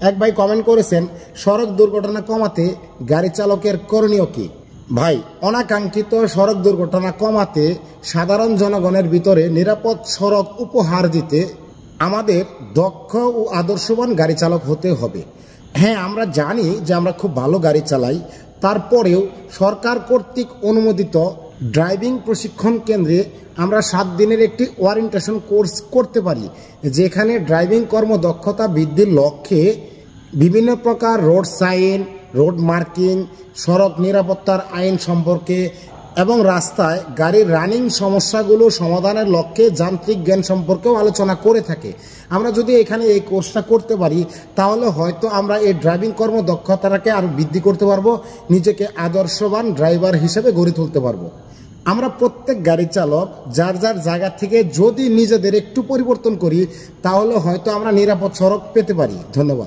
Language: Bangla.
এক ভাই কমেন্ট করেছেন, সড়ক দুর্ঘটনা কমাতে গাড়ি চালকের করণীয় কি? ভাই, অনাকাঙ্ক্ষিত সড়ক দুর্ঘটনা কমাতে সাধারণ জনগণের ভিতরে নিরাপদ সড়ক উপহার দিতে আমাদের দক্ষ ও আদর্শবান গাড়ি চালক হতে হবে। হ্যাঁ, আমরা জানি যে আমরা খুব ভালো গাড়ি চালাই, তারপরেও সরকার কর্তৃক অনুমোদিত ড্রাইভিং প্রশিক্ষণ কেন্দ্রে আমরা 7 দিনের একটি ওরিয়েন্টেশন কোর্স করতে পারি, যেখানে ড্রাইভিং কর্মদক্ষতা বৃদ্ধির লক্ষ্যে বিভিন্ন প্রকার রোড সাইন, রোড মার্কিং, সড়ক নিরাপত্তার আইন সম্পর্কে এবং রাস্তায় গাড়ির রানিং সমস্যাগুলো সমাধানের লক্ষ্যে যান্ত্রিক জ্ঞান সম্পর্কেও আলোচনা করে থাকে। আমরা যদি এখানে এই কোর্সটা করতে পারি, তাহলে হয়তো আমরা এই ড্রাইভিং কর্মদক্ষতাটাকে আরও বৃদ্ধি করতে পারবো, নিজেকে আদর্শবান ড্রাইভার হিসেবে গড়ে তুলতে পারবো। আমরা প্রত্যেক গাড়ি চালক যার যার জায়গা থেকে যদি নিজেদের একটু পরিবর্তন করি, তাহলে হয়তো আমরা নিরাপদ সড়ক পেতে পারি। ধন্যবাদ।